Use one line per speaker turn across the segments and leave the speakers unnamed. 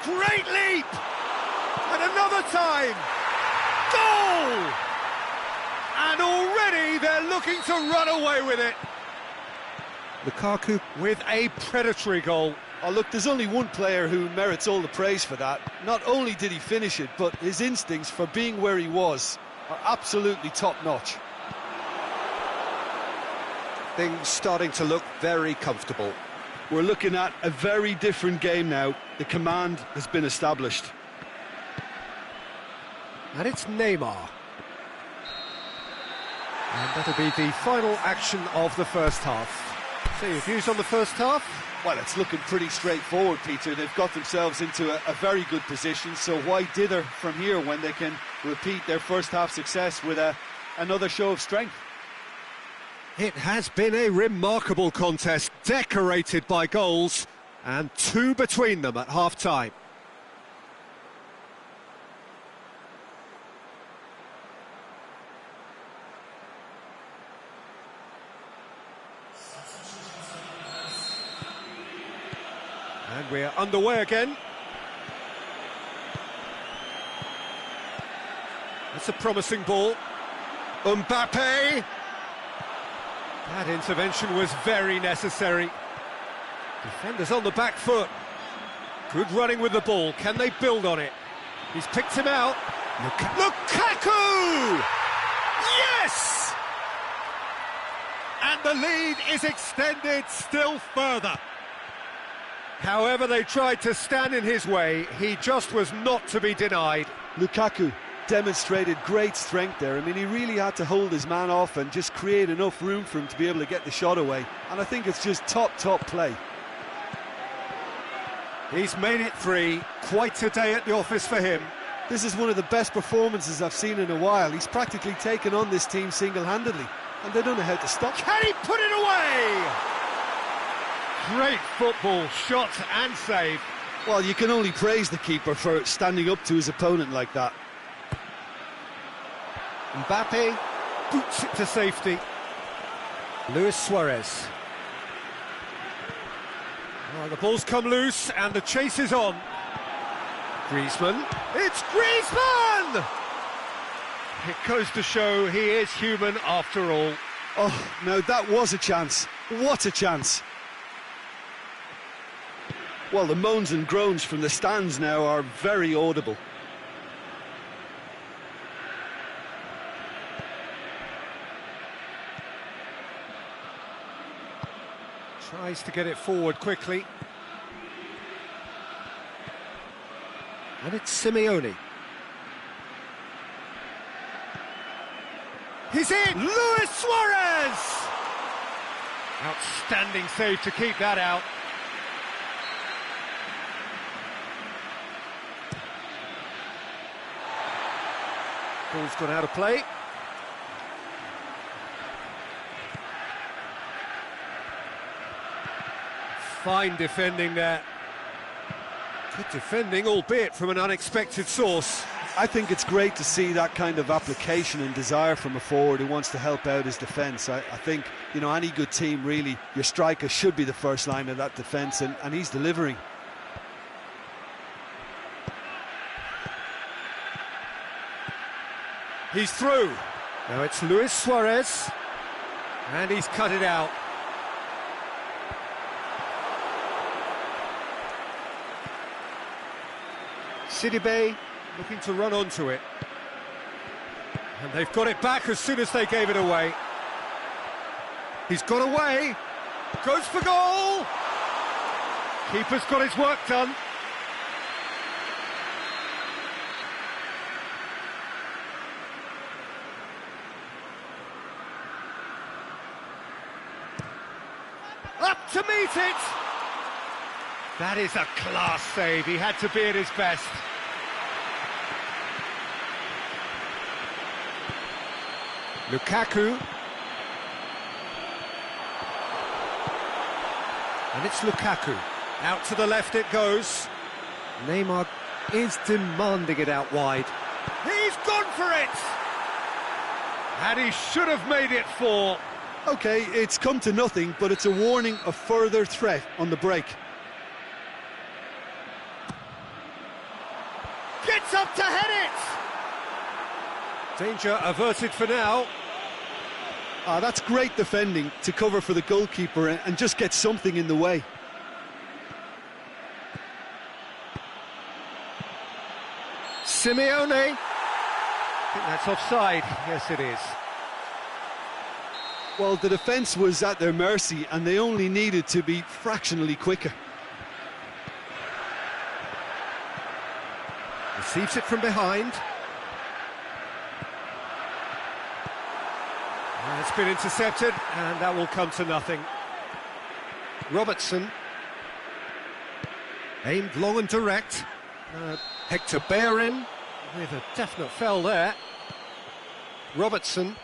Great leap! And another time! Goal! And already they're looking to run away with it.
Lukaku
With a predatory goal.
Oh, look, there's only one player who merits all the praise for that. Not only did he finish it, but his instincts for being where he was are absolutely top-notch.
things starting to look very comfortable.
We're looking at a very different game now. The command has been established.
And it's Neymar. And that'll be the final action of the first half. So your views on the first half?
Well, it's looking pretty straightforward, Peter. They've got themselves into a very good position, so why dither from here when they can repeat their first half success with another show of strength?
It has been a remarkable contest, decorated by goals, and two between them at half-time. And we're underway again. That's a promising ball. Mbappe! That intervention was very necessary. Defenders on the back foot. Good running with the ball. Can they build on it? He's picked him out. Lukaku! Yes! And the lead is extended still further. However they tried to stand in his way, he just was not to be denied.
Lukaku demonstrated great strength there. I mean, he really had to hold his man off and just create enough room for him to be able to get the shot away. And I think it's just top play.
He's made it three. Quite a day at the office for him.
This is one of the best performances I've seen in a while. He's practically taken on this team single-handedly, and they don't know how to stop.
Can he put it away? Great football, shot and save.
Well, you can only praise the keeper for standing up to his opponent like that.
Mbappe boots it to safety. Luis Suarez. Oh, the ball's come loose and the chase is on. Griezmann. It's Griezmann! It goes to show he is human after all.
Oh, no, that was a chance. What a chance. Well, the moans and groans from the stands now are very audible.
Tries to get it forward quickly. And it's Simeone. He's in! Luis Suarez! Outstanding save to keep that out. Ball's gone out of play. Fine defending there. Good defending, albeit from an unexpected source.
I think it's great to see that kind of application and desire from a forward who wants to help out his defence. I think, you know, any good team, really, your striker should be the first line of that defence, and he's delivering.
He's through. Now it's Luis Suarez. And he's cut it out. Sidibe looking to run onto it. And they've got it back as soon as they gave it away. He's got away. Goes for goal. Keeper's got his work done. Up to meet it! That is a class save, he had to be at his best. Lukaku. And it's Lukaku. Out to the left it goes. Neymar is demanding it out wide. He's gone for it! And he should have made it four.
OK, it's come to nothing, but it's a warning of further threat on the break.
Gets up to head it! Danger averted for now.
That's great defending to cover for the goalkeeper and just get something in the way.
Simeone. I think that's offside. Yes, it is.
Well, the defence was at their mercy and they only needed to be fractionally quicker.
Receives it from behind. It's been intercepted, and that will come to nothing.
Robertson. Aimed long and direct. Hector Bellerin.
With a definite foul there.
Robertson.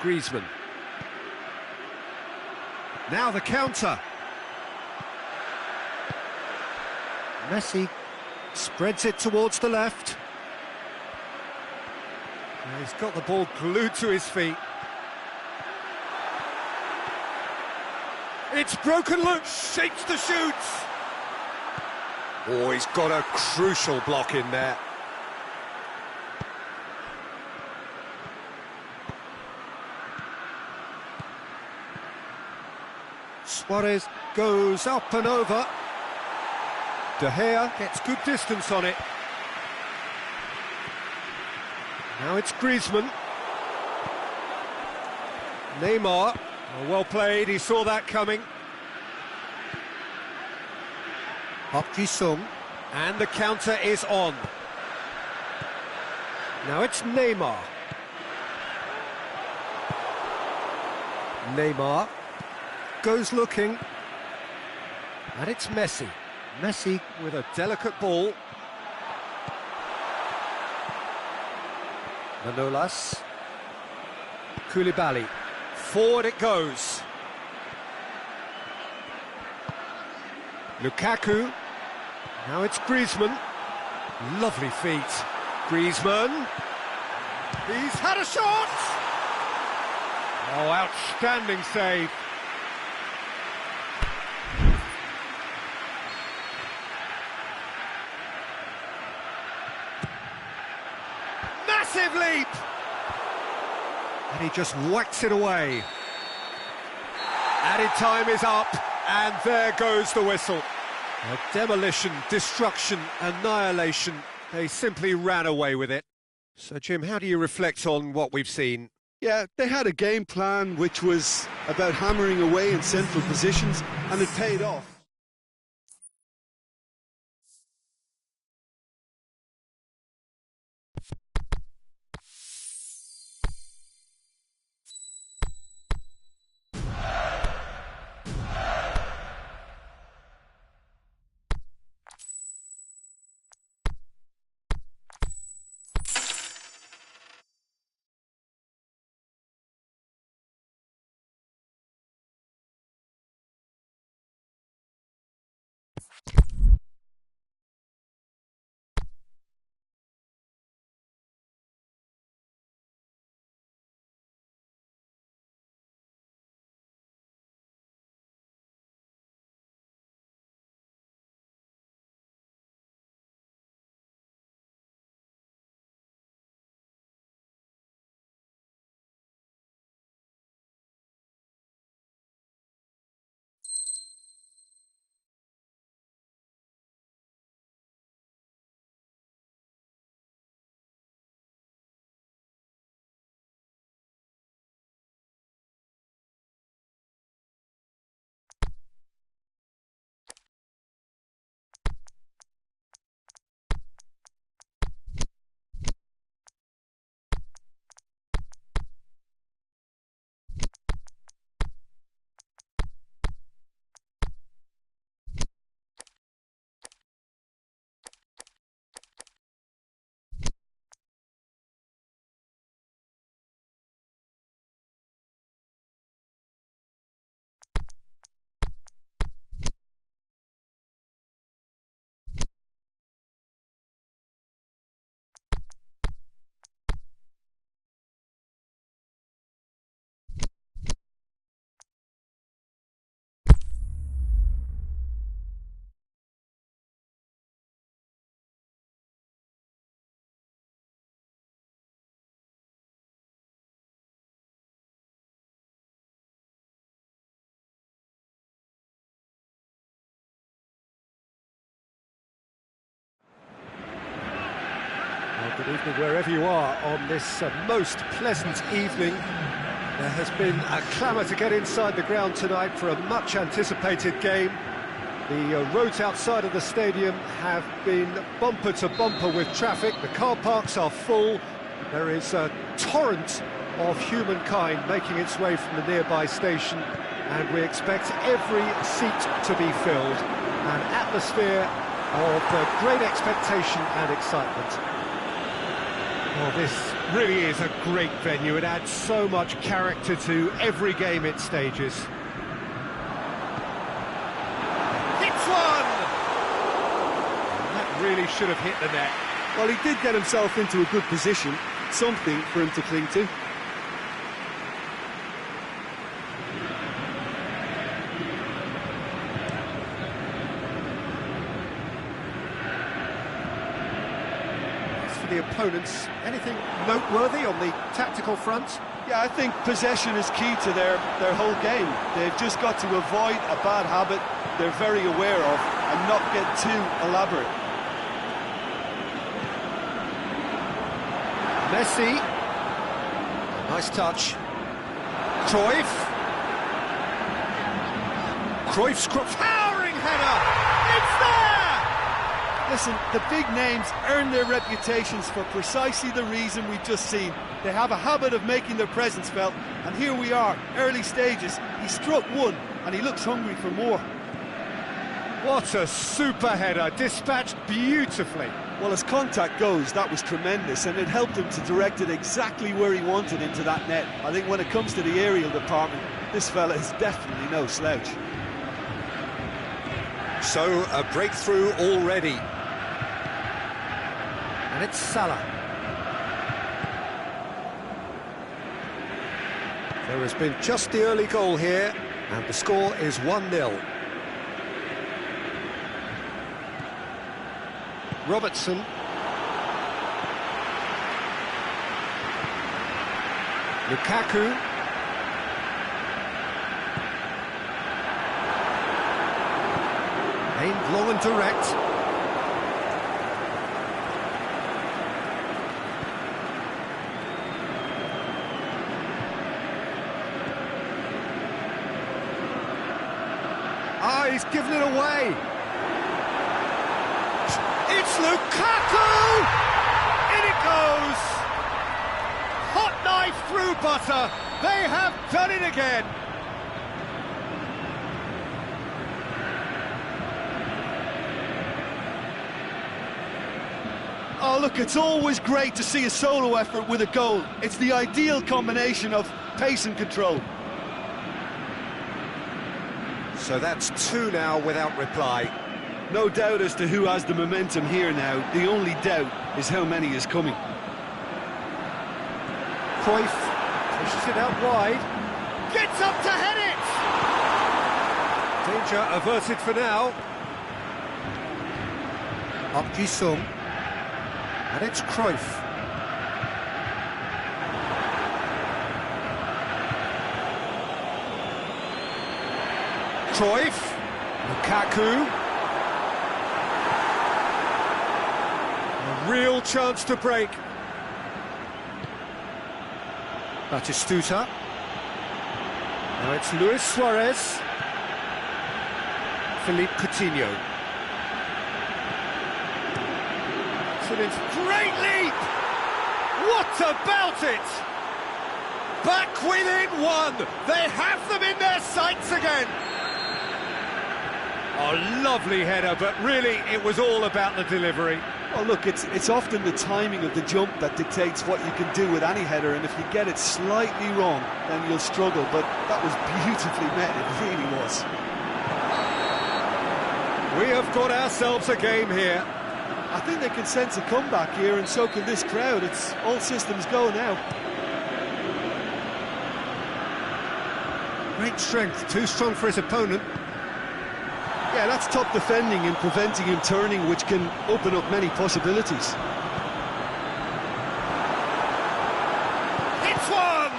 Griezmann. Now the counter. Messi spreads it towards the left.
He's got the ball glued to his feet. It's broken loose, shapes the shoots.
Oh, he's got a crucial block in there.
Suarez goes up and over. De Gea gets good distance on it. Now it's Griezmann. Neymar, well played, he saw that coming.
Park Ji-sung.
And the counter is on. Now it's Neymar.
Neymar goes looking.
And it's Messi.
Messi
With a delicate ball.
Manolas.
Koulibaly. Forward it goes. Lukaku. Now it's Griezmann. Lovely feet. Griezmann. He's had a shot! Oh, outstanding save. Massive leap! And he just whacks it away. Added time is up, and there goes the whistle. Demolition, destruction, annihilation. They simply ran away with it. So, Jim, how do you reflect on what we've seen?
Yeah, they had a game plan which was about hammering away in central positions, and it paid off.
Good evening wherever you are on this most pleasant evening. There has been a clamour to get inside the ground tonight for a much-anticipated game. The roads outside of the stadium have been bumper to bumper with traffic. The car parks are full. There is a torrent of humankind making its way from the nearby station, and we expect every seat to be filled. An atmosphere of great expectation and excitement. Well, this really is a great venue. It adds so much character to every game it stages. Hits one! That really should have hit the net.
Well, he did get himself into a good position, something for him to cling to.
The opponents, anything noteworthy on the tactical front?
Yeah, I think possession is key to their whole game. They've just got to avoid a bad habit they're very aware of and not get too elaborate.
Messi. Nice touch. Cruyff's towering header! It's there!
Listen, the big names earn their reputations for precisely the reason we've just seen. They have a habit of making their presence felt, and here we are, early stages. He struck one, and he looks hungry for more.
What a super header, dispatched beautifully.
Well, as contact goes, that was tremendous, and it helped him to direct it exactly where he wanted into that net. I think when it comes to the aerial department, this fella is definitely no slouch.
So, a breakthrough already.
And it's Salah. There has been just the early goal here, and the score is 1-0. Robertson. Lukaku. Aimed long and direct. He's given it away. It's Lukaku! In it goes! Hot knife through butter. They have done it again.
Oh, look, it's always great to see a solo effort with a goal. It's the ideal combination of pace and control.
So that's two now without reply.
No doubt as to who has the momentum here now. The only doubt is how many is coming.
Cruyff pushes it out wide. Gets up to head it! Danger averted for now. Up Ji-sung. And it's Cruyff. Lukaku. A real chance to break. Batistuta. Now it's Luis Suarez. Philippe Coutinho. Great leap! What about it? Back within one. They have them in their sights again. Oh, lovely header, but really it was all about the delivery.
Well, look, it's often the timing of the jump that dictates what you can do with any header, and if you get it slightly wrong, then you'll struggle, but that was beautifully met, it really was.
We have got ourselves a game here.
I think they can sense a comeback here, and so can this crowd. It's all systems go now.
Great strength, too strong for his opponent.
Yeah, that's top defending and preventing him turning, which can open up many possibilities.
It's one!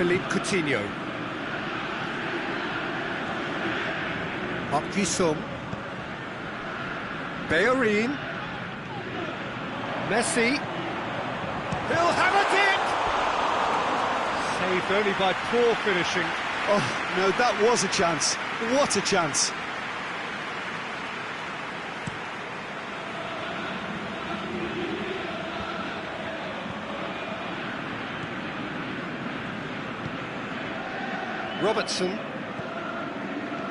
Philippe Coutinho. Park Ji-sung. Bellerin. Messi. He'll have it! Saved only by poor finishing.
Oh, no, that was a chance. What a chance.
Robertson.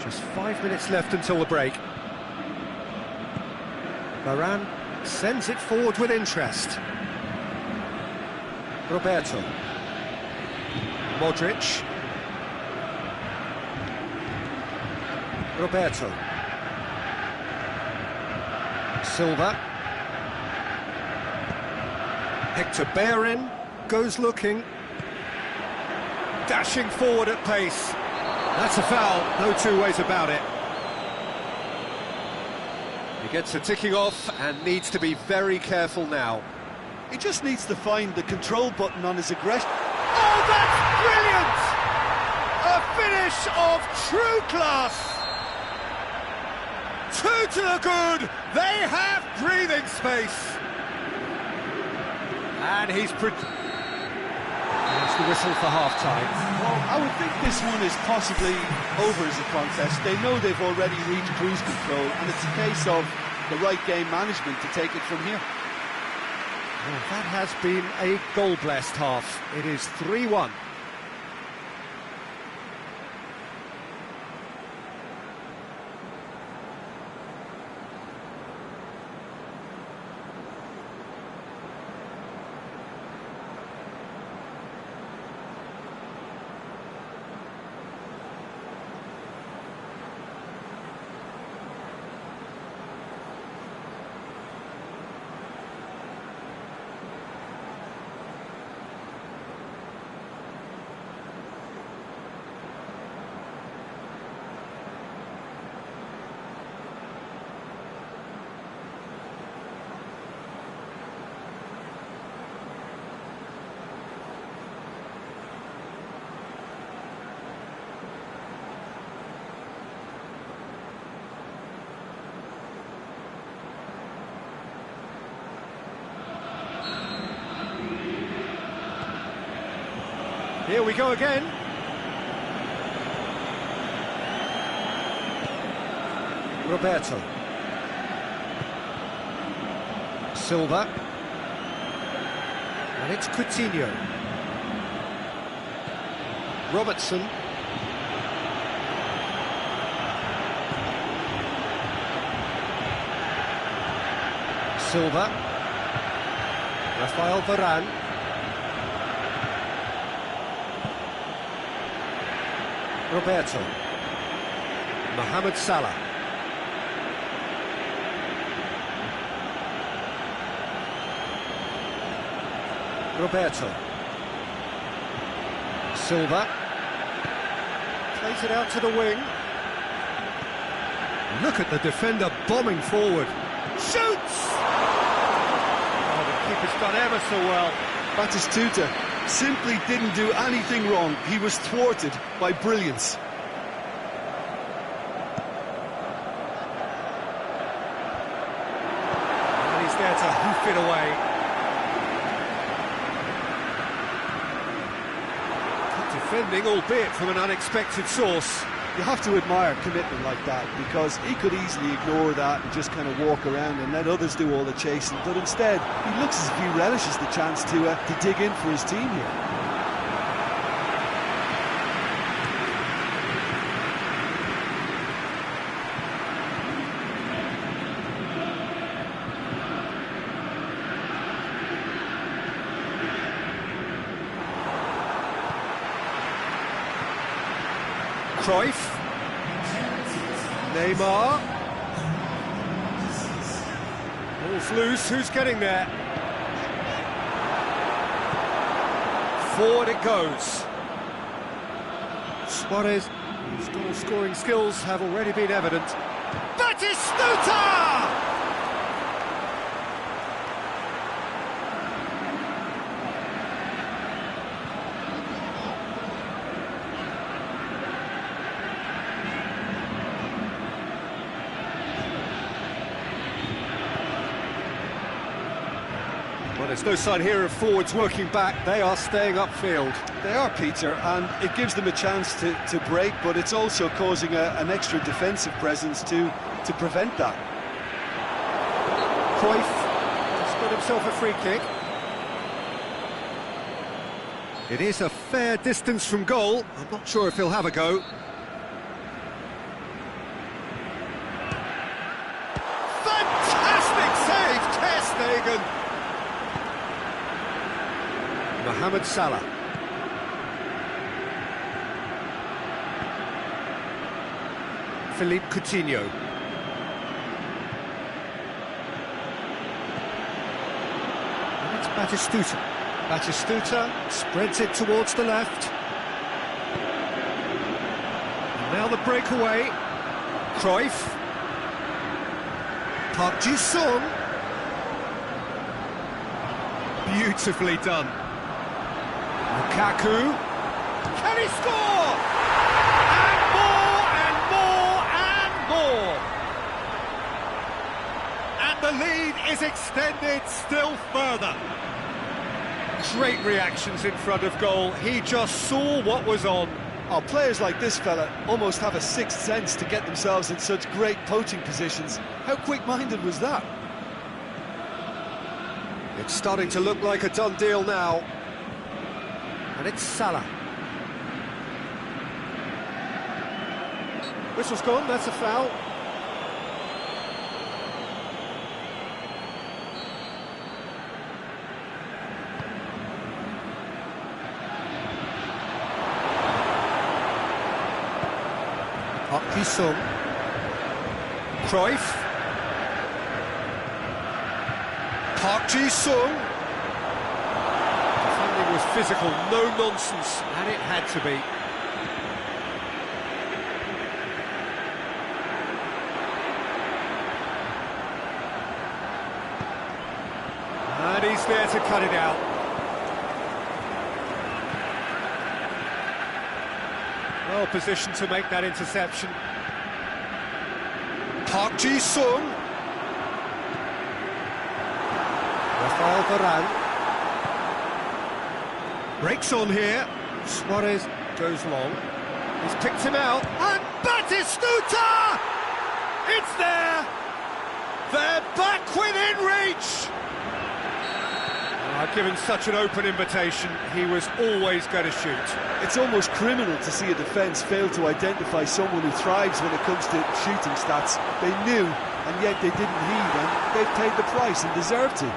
Just 5 minutes left until the break. Varane sends it forward with interest. Roberto. Modric. Roberto. Silva. Hector Bellerin goes looking. Dashing forward at pace. That's a foul, no two ways about it. He gets a ticking off and needs to be very careful now.
He just needs to find the control button on his aggression.
Oh, that's brilliant! A finish of true class! Two to the good! They have breathing space! And he's... There's the whistle for half-time.
Well, I would think this one is possibly over as a contest. They know they've already reached cruise control, and it's a case of the right game management to take it from here.
Well, that has been a goal-blessed half. It is 3-1. Here we go again. Roberto. Silva. And it's Coutinho. Robertson. Silva. Rafael Varane. Roberto. Mohamed Salah. Roberto. Silva. Plays it out to the wing. Look at the defender bombing forward. Shoots! Oh, the keeper's done ever so well.
Batistuta simply didn't do anything wrong. He was thwarted by brilliance.
And he's there to hoof it away. Good defending, albeit from an unexpected source.
You have to admire commitment like that, because he could easily ignore that and just kind of walk around and let others do all the chasing, but instead he looks as if he relishes the chance to dig in for his team here.
Cruyff. Neymar. Ball's loose, who's getting there? Forward it goes. Suarez, whose goal-scoring skills have already been evident. Batistuta! there's no sign here of forwards working back. They are staying upfield.
They are, Peter, and it gives them a chance to break, but it's also causing an extra defensive presence to prevent that.
Cruyff has got himself a free kick. It is a fair distance from goal. I'm not sure if he'll have a go. Fantastic save, Ter Stegen. Mohamed Salah. Philippe Coutinho. And it's Batistuta. Batistuta spreads it towards the left. And now the breakaway. Cruyff. Park Ji-sung. Beautifully done. Lukaku. Can he score? And more and more and more. And the lead is extended still further. Great reactions in front of goal. He just saw what was on.
Oh, players like this fella almost have a sixth sense to get themselves in such great poaching positions. How quick-minded was that?
It's starting to look like a done deal now. And it's Salah. Whistle's gone, that's a foul. Park Ji-sung. Cruyff. Park Ji-sung. Defending was physical, no nonsense, and it had to be. And he's there to cut it out. Well positioned to make that interception. Park Ji-sung. Rafael Varane. Breaks on here. Suarez goes long. He's picked him out. And Batistuta! It's there! They're back within reach! Given such an open invitation, he was always going to shoot.
It's almost criminal to see a defence fail to identify someone who thrives when it comes to shooting stats. They knew, and yet they didn't heed, and they paid the price and deserved to.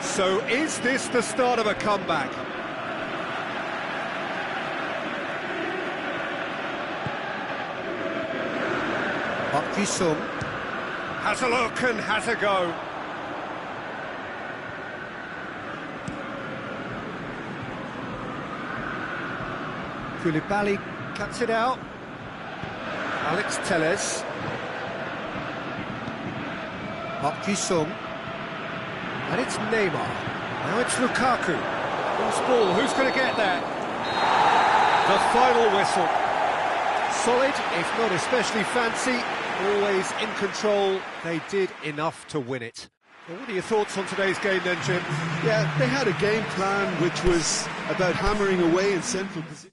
So is this the start of a comeback? Park Ji-sung has a look and has a go. Koulibaly cuts it out. Alex Telles. Park Ji-sung. And it's Neymar. Now it's Lukaku. Loose ball, who's going to get that? The final whistle. Solid, if not especially fancy. Always in control. They did enough to win it. Well, what are your thoughts on today's game then, Jim?
Yeah, they had a game plan which was about hammering away in central position.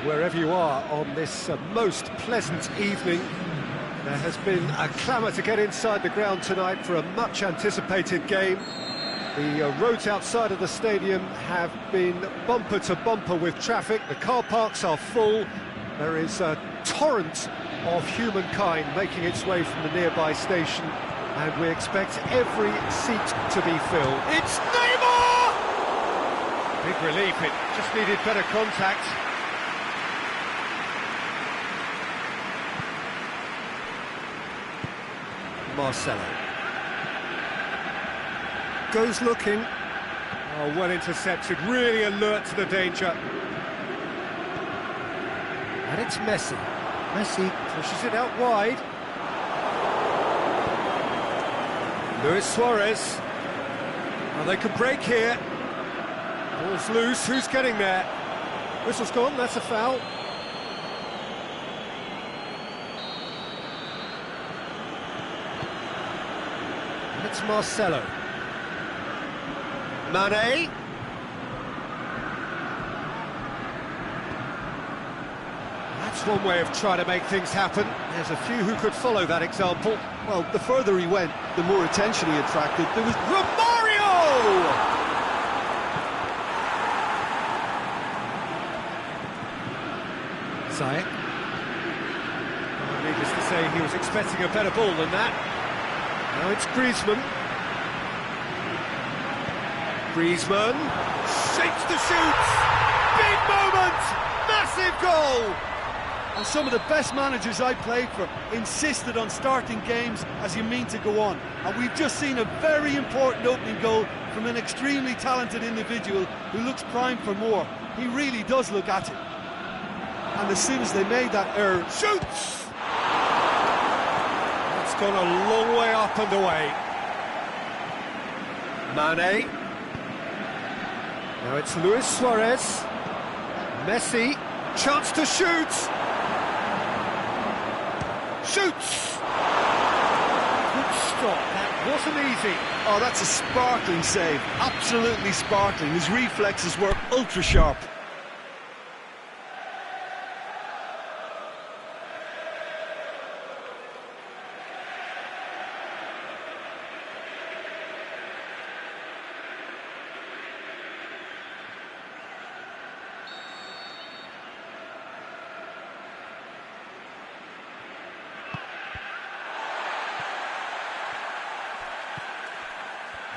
wherever you are on this most pleasant evening. There has been a clamour to get inside the ground tonight for a much-anticipated game. The roads outside of the stadium have been bumper to bumper with traffic. The car parks are full. There is a torrent of humankind making its way from the nearby station, and we expect every seat to be filled. It's Neymar! Big relief, it just needed better contact. Marcelo goes looking. Oh, well intercepted, really alert to the danger. And it's Messi. Messi pushes it out wide. Luis Suarez. Well, they could break here. Ball's loose, who's getting there? Whistle's gone, that's a foul. And it's Marcelo. Mane. That's one way of trying to make things happen. There's a few who could follow that example.
Well, the further he went, the more attention he attracted. There was Romario!
Ziyech. Needless to say, he was expecting a better ball than that. Now it's Griezmann. Griezmann shapes the shoot. Big moment! Massive goal!
And some of the best managers I played for insisted on starting games as you mean to go on. And we've just seen a very important opening goal from an extremely talented individual who looks primed for more. He really does look at it. And as soon as they made that error,
shoots! That's gone a long way up and away. Mane. Now it's Luis Suarez. Messi. Chance to shoot. Shoots! Good stop. That wasn't easy.
Oh, that's a sparkling save. Absolutely sparkling. His reflexes were ultra sharp.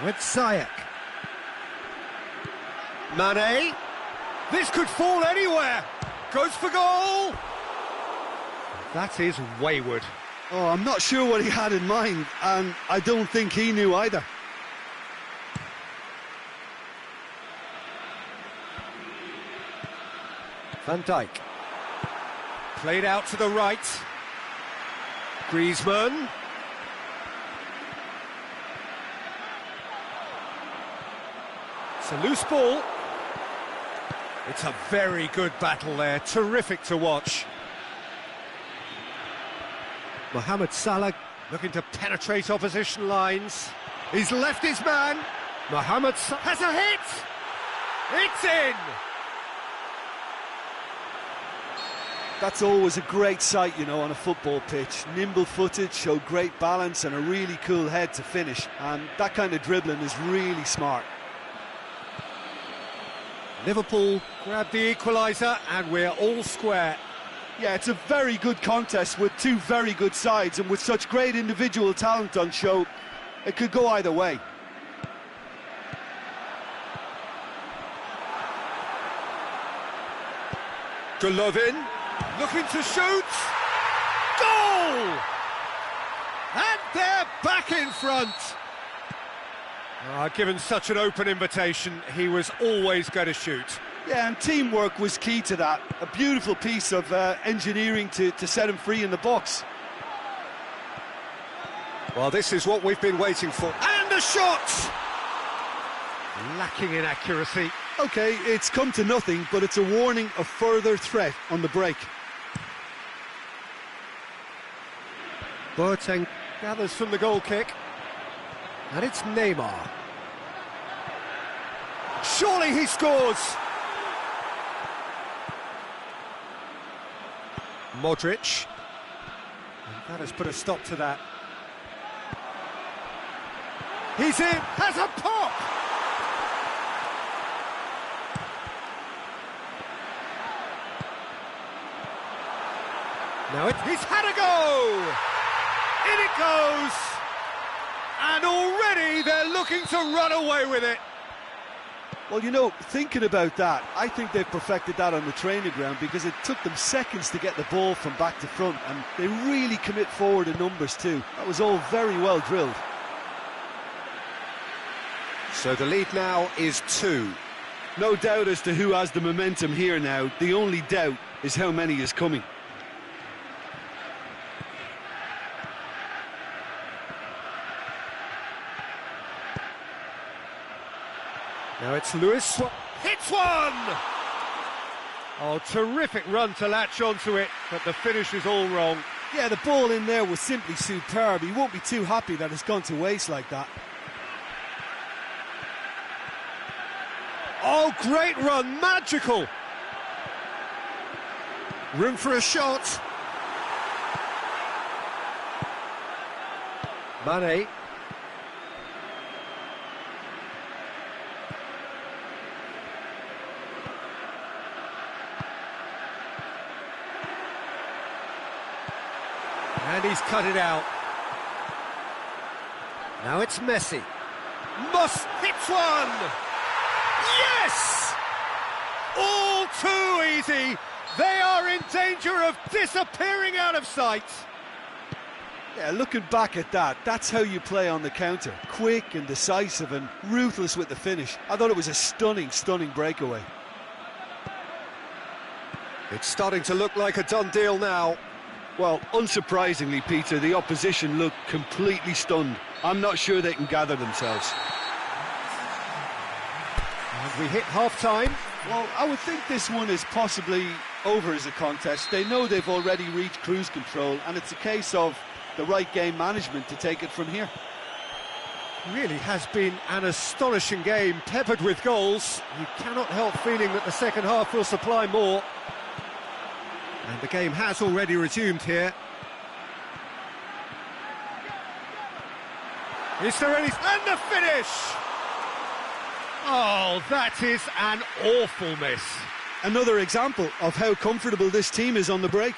With Ziyech. Mane. This could fall anywhere. Goes for goal. That is wayward.
Oh, I'm not sure what he had in mind, and I don't think he knew either.
Van Dijk. Played out to the right. Griezmann. It's a loose ball. It's a very good battle there, terrific to watch. Mohamed Salah looking to penetrate opposition lines. He's left his man. Mohamed Salah has a hit. It's in.
That's always a great sight, you know, on a football pitch. Nimble-footed, showed great balance and a really cool head to finish. And that kind of dribbling is really smart.
Liverpool grabbed the equaliser and we're all square.
Yeah, it's a very good contest with two very good sides, and with such great individual talent on show, it could go either way.
Golovin looking to shoot. Goal! And they're back in front. Given such an open invitation, he was always going to shoot.
Yeah, and teamwork was key to that. A beautiful piece of engineering to set him free in the box.
Well, this is what we've been waiting for. And a shot! Lacking in accuracy.
OK, it's come to nothing, but it's a warning of further threat on the break.
Boateng gathers from the goal kick. And it's Neymar. Surely he scores! Modric. And that has put a stop to that. He's in, has a pop! Now he's had a go! In it goes! And already they're looking to run away with it.
Well, you know, thinking about that, I think they've perfected that on the training ground because it took them seconds to get the ball from back to front, and they really commit forward in numbers too. That was all very well drilled.
So the lead now is 2.
No doubt as to who has the momentum here now. The only doubt is how many is coming.
Now it's Lewis, hits one! Oh, terrific run to latch onto it, but the finish is all wrong.
Yeah, the ball in there was simply superb. He won't be too happy that it's gone to waste like that.
Oh, great run, magical!
Room for a shot.
Mane. And he's cut it out. Now it's Messi. Must hits one! Yes! All too easy. They are in danger of disappearing out of sight.
Yeah, looking back at that, that's how you play on the counter. Quick and decisive and ruthless with the finish. I thought it was a stunning, stunning breakaway.
It's starting to look like a done deal now.
Well, unsurprisingly, Peter, the opposition look completely stunned. I'm not sure they can gather themselves.
And we hit half-time.
Well, I would think this one is possibly over as a contest. They know they've already reached cruise control, and it's a case of the right game management to take it from here.
Really has been an astonishing game, peppered with goals. You cannot help feeling that the second half will supply more. And the game has already resumed here. Is there any... And the finish! Oh, that is an awful miss.
Another example of how comfortable this team is on the break.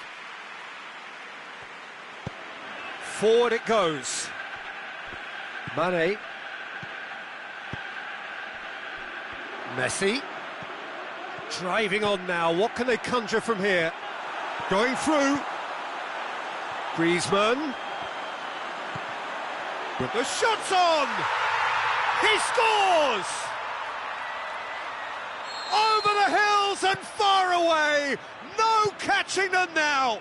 Forward it goes. Mane. Messi. Driving on now. What can they conjure from here? Going through. Griezmann. But the shot's on! He scores! Over the hills and far away! No catching them now!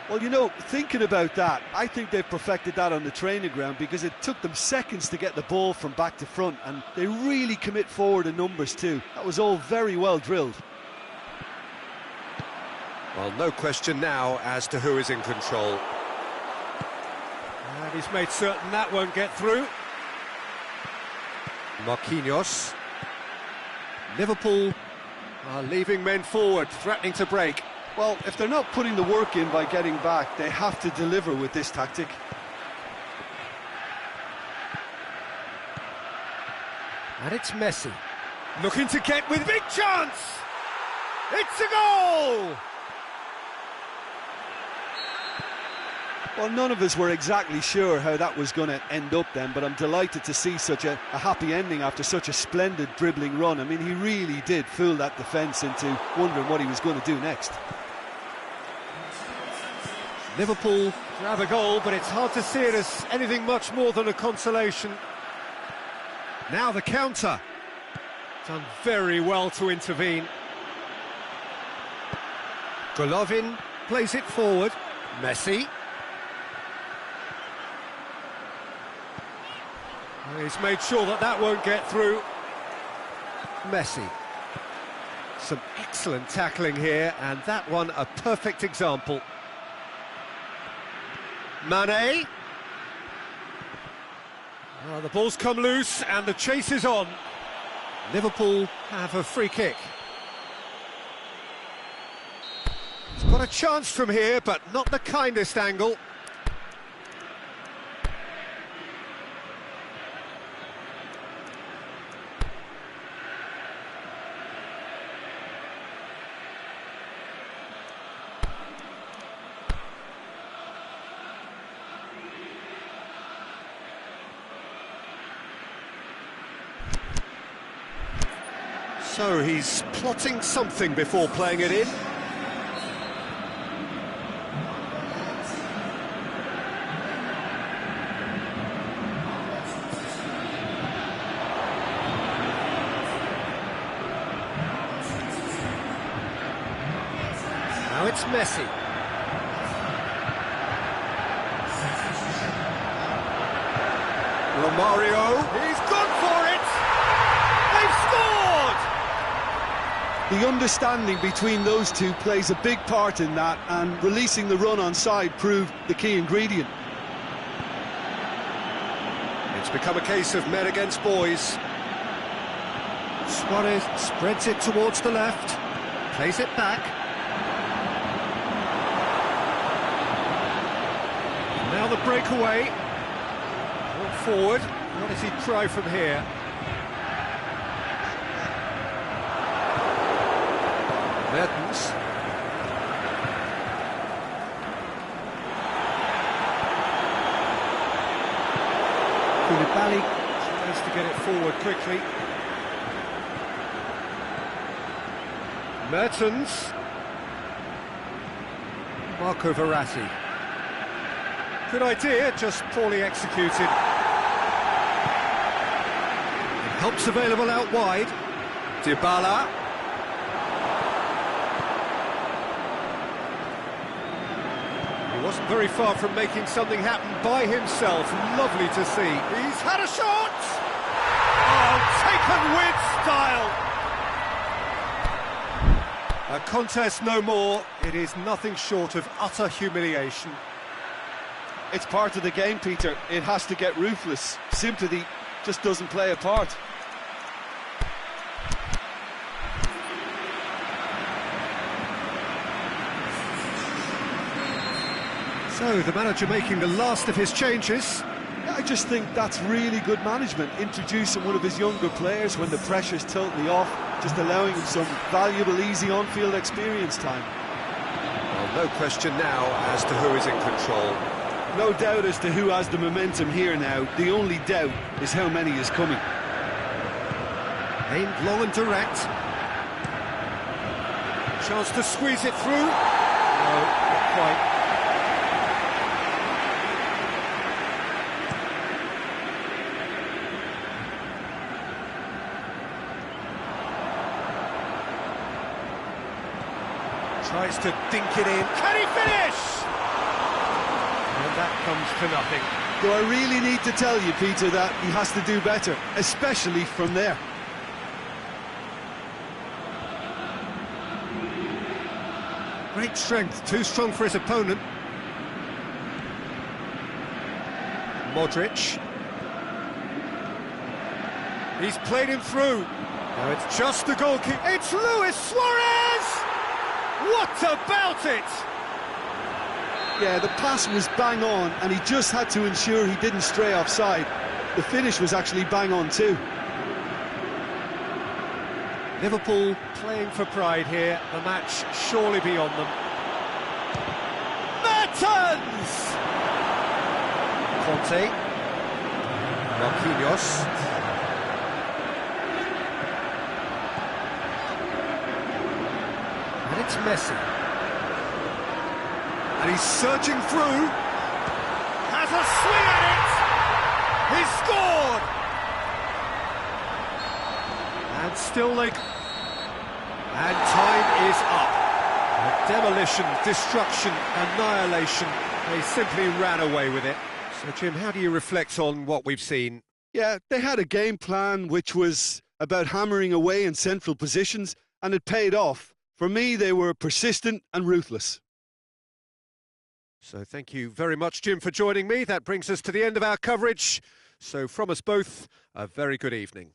Well, you know, thinking about that, I think they've perfected that on the training ground because it took them seconds to get the ball from back to front, and they really commit forward in numbers too. That was all very well drilled.
Well, no question now as to who is in control.
And he's made certain that won't get through. Marquinhos. Liverpool are leaving men forward, threatening to break.
Well, if they're not putting the work in by getting back, they have to deliver with this tactic.
And it's Messi. Looking to get with big chance! It's a goal!
Well, none of us were exactly sure how that was going to end up then, but I'm delighted to see such a happy ending after such a splendid dribbling run. I mean, he really did fool that defence into wondering what he was going to do next.
Liverpool grab a goal, but it's hard to see it as anything much more than a consolation. Now the counter. Done very well to intervene. Golovin plays it forward. Messi. He's made sure that that won't get through. Messi. Some excellent tackling here, and that one a perfect example. Mane. Oh, the ball's come loose and the chase is on. Liverpool have a free kick. It's quite Got a chance from here, but not the kindest angle. So he's plotting something before playing it in. Now it's Messi. Romario, he's gone for it! They've scored!
The understanding between those two plays a big part in that, and releasing the run on side proved the key ingredient.
It's become a case of men against boys. Suarez spreads it towards the left, plays it back. Now the breakaway. Brought forward. What does he try from here? Mertens. Koulibaly tries to get it forward quickly. Mertens. Marco Verratti. Good idea, just poorly executed. Help's available out wide. Dybala. He wasn't very far from making something happen by himself. Lovely to see. He's had a shot! Oh, taken with style! A contest no more. It is nothing short of utter humiliation.
It's part of the game, Peter. It has to get ruthless. Sympathy just doesn't play a part.
So, the manager making the last of his changes.
I just think that's really good management, introducing one of his younger players when the pressure's totally off, just allowing him some valuable, easy on-field experience time.
Well, no question now as to who is in control.
No doubt as to who has the momentum here now. The only doubt is how many is coming.
Aimed long and direct. Chance to squeeze it through. No, not quite. Tries to dink it in. Can he finish? And that comes to nothing.
Do I really need to tell you, Peter, that he has to do better, especially from there?
Great strength, too strong for his opponent. Modric. He's played him through. Now it's just the goalkeeper. It's Luis Suarez! What about it?
Yeah, the pass was bang on, and he just had to ensure he didn't stray offside. The finish was actually bang on too.
Liverpool playing for pride here. The match surely beyond them. Mertens! Conte. Marquinhos. And it's Messi. And he's searching through. Has a swing at it! He's scored! And still they... And time is up. Demolition, destruction, annihilation. They simply ran away with it. So, Jim, how do you reflect on what we've seen?
Yeah, they had a game plan which was about hammering away in central positions, and it paid off. For me, they were persistent and ruthless.
So thank you very much, Jim, for joining me. That brings us to the end of our coverage. So from us both, a very good evening.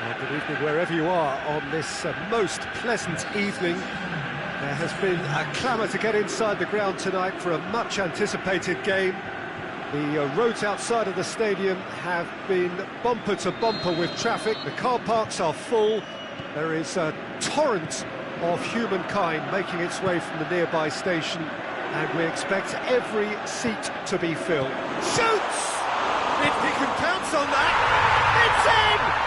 Good evening wherever you are on this most pleasant evening. There has been a clamour to get inside the ground tonight for a much-anticipated game. The roads outside of the stadium have been bumper to bumper with traffic. The car parks are full. There is a torrent of humankind making its way from the nearby station, and we expect every seat to be filled. Shoots! If he can pounce on that, it's in!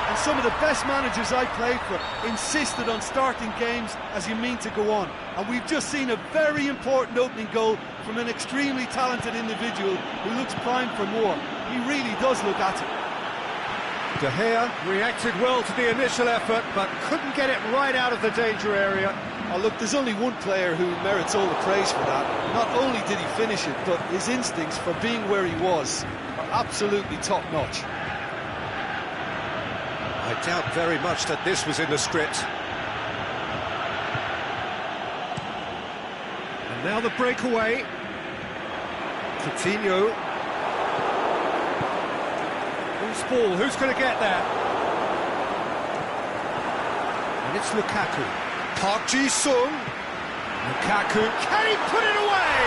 And some of the best managers I played for insisted on starting games as you mean to go on. And we've just seen a very important opening goal from an extremely talented individual who looks primed for more. He really does look at it.
De Gea reacted well to the initial effort, but couldn't get it right out of the danger area.
Oh, look, there's only one player who merits all the praise for that. Not only did he finish it, but his instincts for being where he was are absolutely top-notch.
I doubt very much that this was in the script.
And now the breakaway. Coutinho. Who's ball? Who's going to get that? And it's Lukaku.
Park Ji-sung.
Lukaku. Can he put it away?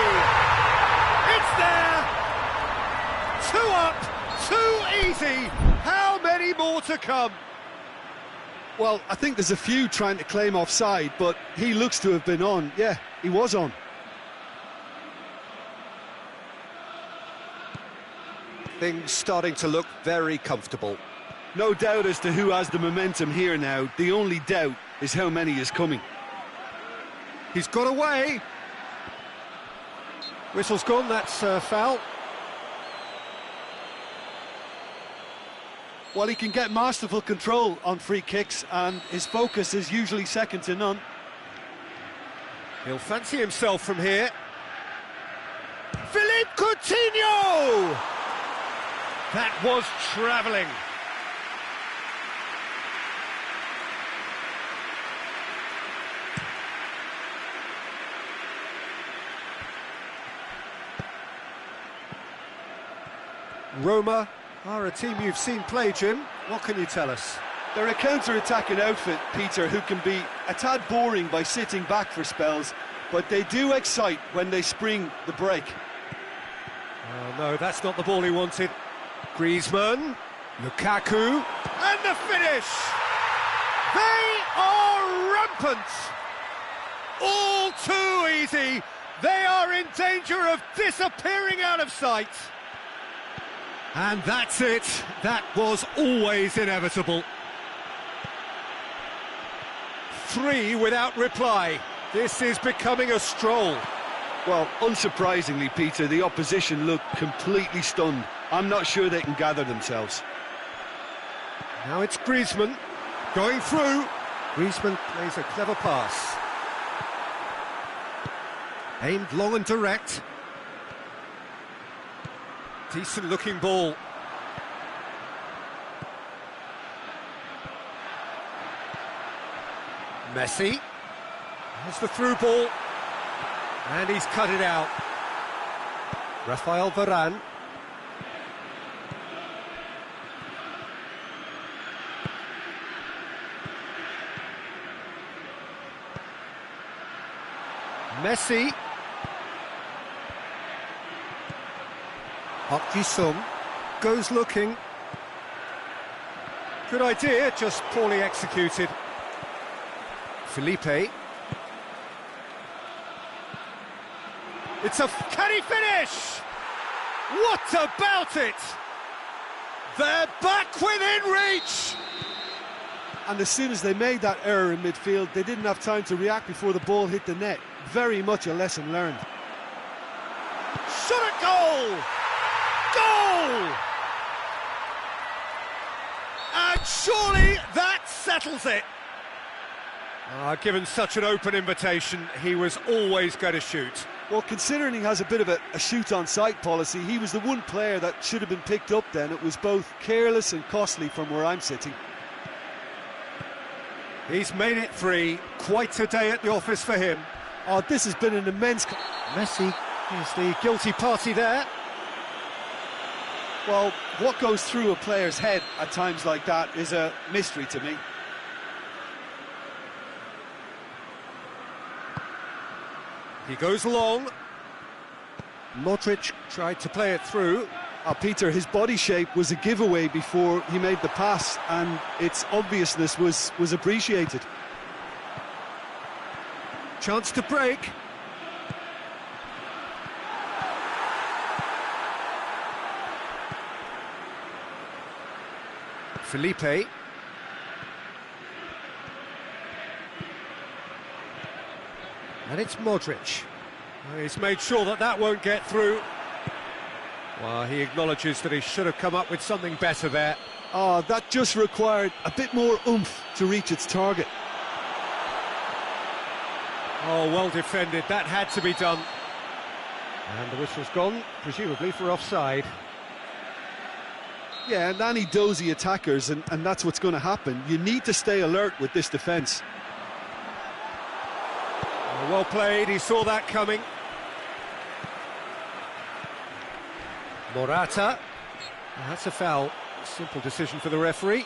It's there. 2 up. 2 easy. How many more to come?
Well, I think there's a few trying to claim offside, but he looks to have been on. Yeah, he was on.
Things starting to look very comfortable.
No doubt as to who has the momentum here now. The only doubt is how many is coming.
He's got away. Whistle's gone, that's foul.
Well, he can get masterful control on free kicks, and his focus is usually second to none.
He'll fancy himself from here. Philippe Coutinho! That was travelling. Roma are a team you've seen play, Jim. What can you tell us?
They're a counter-attacking outfit, Peter, who can be a tad boring by sitting back for spells, but they do excite when they spring the break.
Oh no, that's not the ball he wanted. Griezmann, Lukaku, and the finish! They are rampant! All too easy! They are in danger of disappearing out of sight! And that's it. That was always inevitable. 3 without reply. This is becoming a stroll.
Well, unsurprisingly, Peter, the opposition look completely stunned. I'm not sure they can gather themselves.
Now it's Griezmann going through. Griezmann plays a clever pass. Aimed long and direct. Decent looking ball. Messi. There's the through ball. And he's cut it out. Rafael Varane. Messi. Park Ji-sung goes looking. Good idea, just poorly executed. Felipe. It's a... Can he finish? What about it? They're back within reach!
And as soon as they made that error in midfield, they didn't have time to react before the ball hit the net. Very much a lesson learned.
Shot at goal! Goal! And surely that settles it. Given such an open invitation, he was always going to shoot.
Well, considering he has a bit of a shoot-on-sight policy, he was the one player that should have been picked up then. It was both careless and costly from where I'm sitting.
He's made it 3. Quite a day at the office for him.
Oh, this has been an immense...
Messi is the guilty party there.
Well, what goes through a player's head at times like that is a mystery to me.
He goes long. Modric tried to play it through.
Peter, his body shape was a giveaway before he made the pass, and its obviousness was appreciated.
Chance to break. Felipe. And it's Modric. He's made sure that that won't get through. Well, he acknowledges that he should have come up with something better there.
Oh, that just required a bit more oomph to reach its target.
Oh, well defended. That had to be done. And the whistle's gone, presumably for offside.
Yeah, and any dozy attackers, and that's what's going to happen. You need to stay alert with this defence.
Oh, well played, he saw that coming. Morata. Oh, that's a foul. Simple decision for the referee.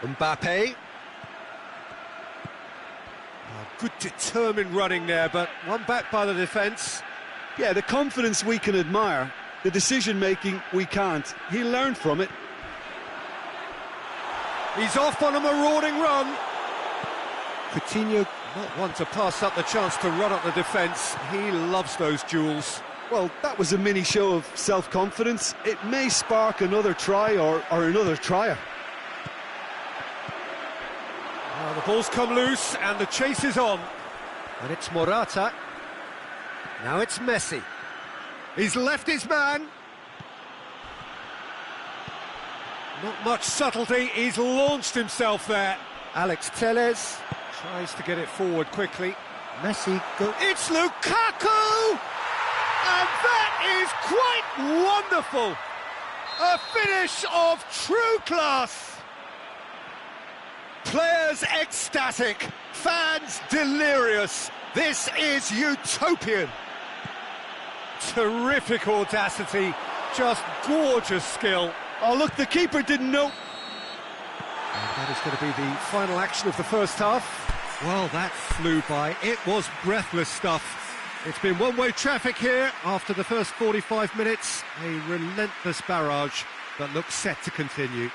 Mbappe. Oh, good determined running there, but one back by the defence.
Yeah, the confidence we can admire, the decision-making we can't. He'll learn from it.
He's off on a marauding run. Coutinho not one to pass up the chance to run up the defence. He loves those duels.
Well, that was a mini show of self-confidence. It may spark another try or another trier.
The ball's come loose and the chase is on. And it's Morata. Now it's Messi. He's left his man. Not much subtlety, he's launched himself there. Alex Telles tries to get it forward quickly. Messi go. It's Lukaku! And that is quite wonderful! A finish of true class! Players ecstatic, fans delirious. This is utopian. Terrific audacity, just gorgeous skill.
Oh, look, the keeper didn't know.
And that is going to be the final action of the first half. Well, that flew by. It was breathless stuff. It's been one-way traffic here after the first 45 minutes. A relentless barrage that looks set to continue.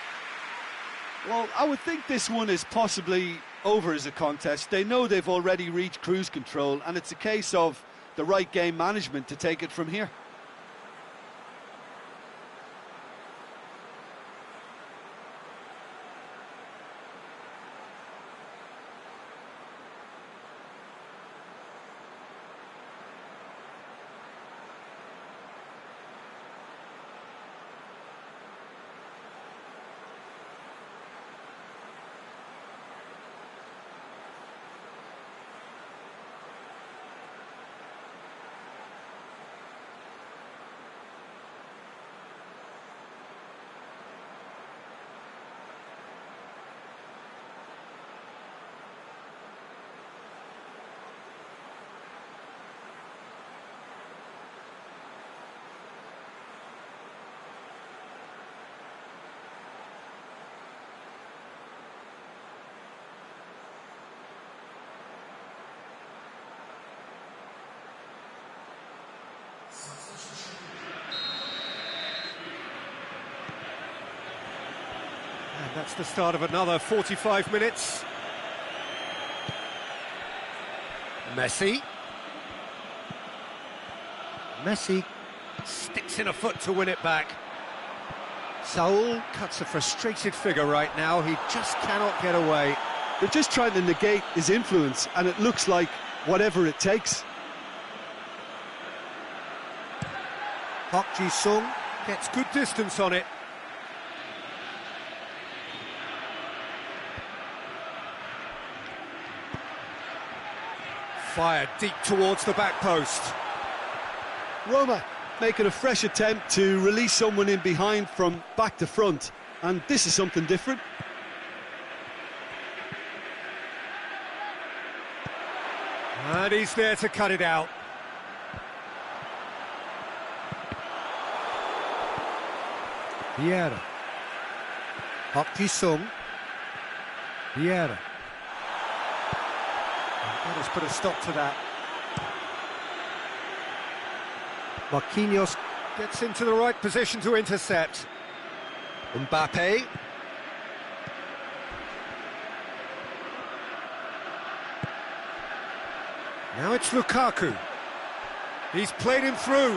Well, I would think this one is possibly over as a contest. They know they've already reached cruise control, and it's a case of the right game management to take it from here.
And that's the start of another 45 minutes. Messi. Messi sticks in a foot to win it back. Saul cuts a frustrated figure right now. He just cannot get away.
They're just trying to negate his influence, and it looks like whatever it takes.
Park Ji-sung gets good distance on it. Fired deep towards the back post.
Roma making a fresh attempt to release someone in behind from back to front, and this is something different.
And he's there to cut it out. Vieira. Pes2019. Vieira. That has put a stop to that. Marquinhos gets into the right position to intercept. Mbappe. Now it's Lukaku. He's played him through.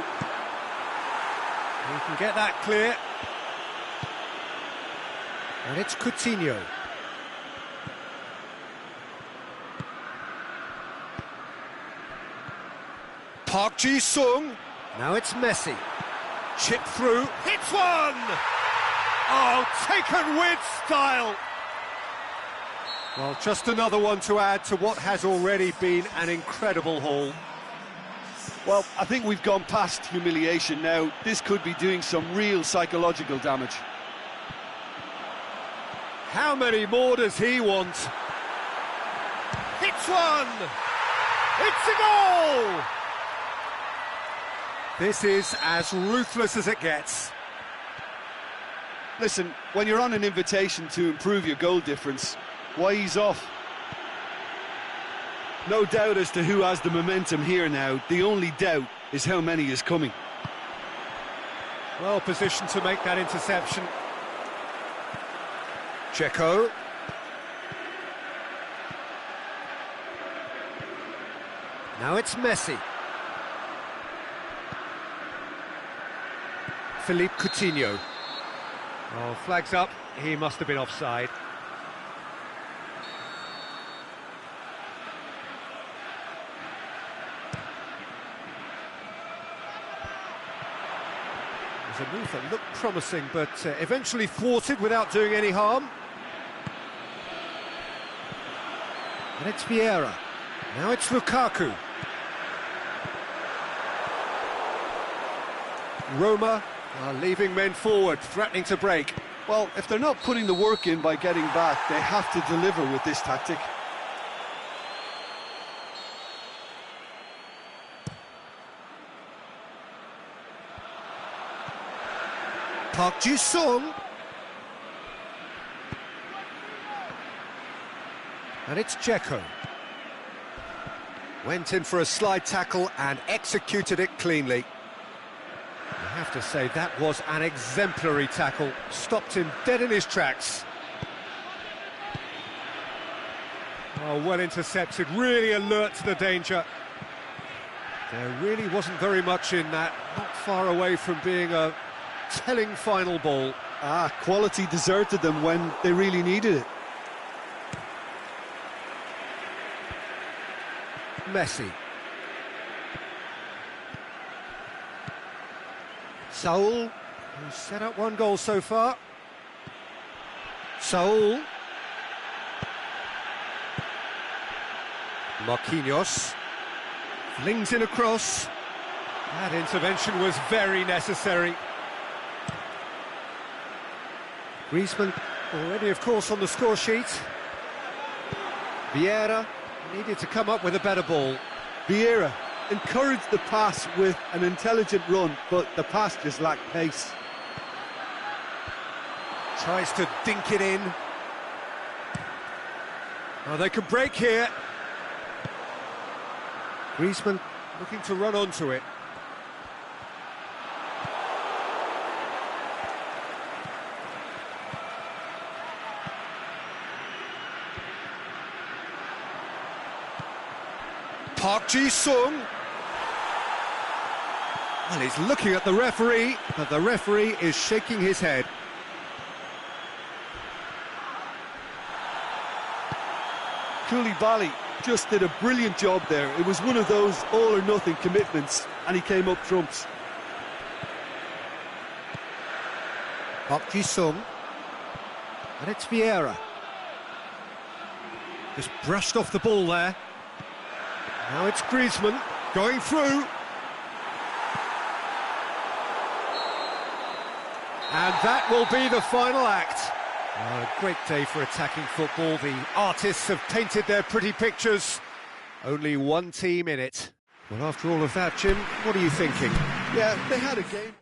He can get that clear. And it's Coutinho. Pes2019. Now it's Messi. Chip through. Hits one! Oh, taken with style. Well, just another one to add to what has already been an incredible haul.
Well, I think we've gone past humiliation now. This could be doing some real psychological damage.
How many more does he want? Hits one! It's a goal! This is as ruthless as it gets.
Listen, when you're on an invitation to improve your goal difference, why ease off? No doubt as to who has the momentum here now. The only doubt is how many is coming.
Well positioned to make that interception. Checo. Now it's Messi. Philippe Coutinho. Oh, flags up. He must have been offside. It was a move that looked promising, but eventually thwarted without doing any harm. And it's Vieira. Now it's Lukaku. Roma are leaving men forward, threatening to break.
Well, if they're not putting the work in by getting back, they have to deliver with this tactic.
Pes2019. And it's Checo. Went in for a slide tackle and executed it cleanly. I have to say, that was an exemplary tackle. Stopped him dead in his tracks. Oh, well intercepted, really alert to the danger. There really wasn't very much in that, not far away from being a telling final ball.
Quality deserted them when they really needed it.
Messi. Saul, who's set up one goal so far. Saul. Marquinhos. Flings in a cross. That intervention was very necessary. Griezmann already, of course, on the score sheet. Vieira needed to come up with a better ball.
Vieira encouraged the pass with an intelligent run, but the pass just lacked pace.
Tries to dink it in. Oh, they can break here. Griezmann looking to run onto it. Pes2019. Well, he's looking at the referee, but the referee is shaking his head.
Koulibaly just did a brilliant job there. It was one of those all-or-nothing commitments, and he came up trumps.
Pes2019. And it's Vieira. Just brushed off the ball there. Now it's Griezmann going through. And that will be the final act. A great day for attacking football. The artists have painted their pretty pictures. Only one team in it. Well, after all of that, Jim, what are you thinking?
Yeah, they had a game.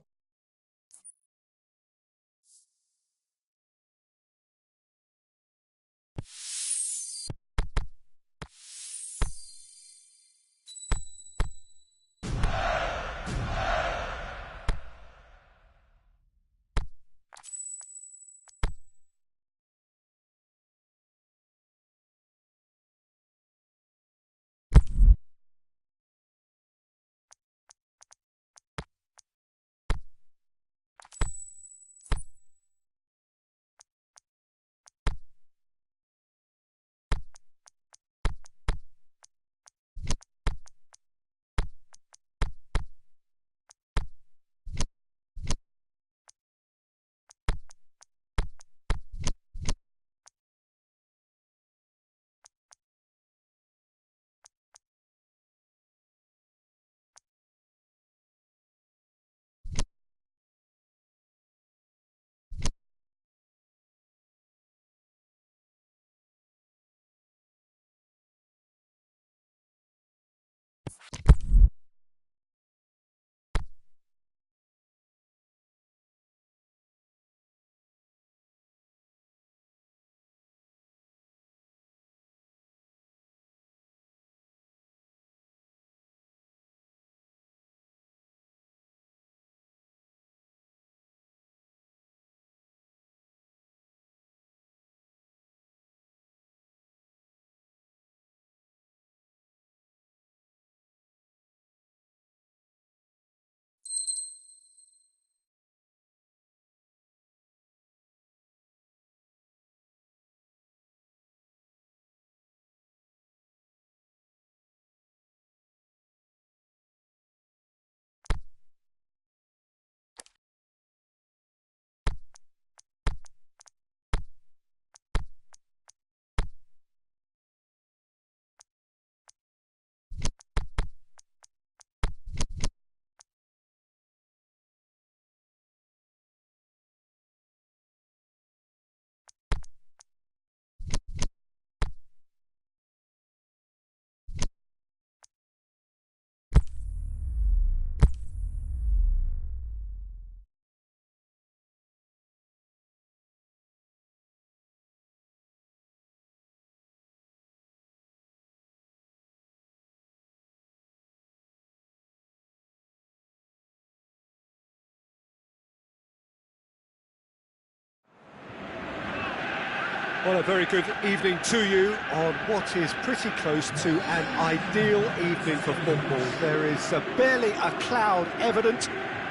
Well, a very good evening to you on what is pretty close to an ideal evening for football. There is barely a cloud evident.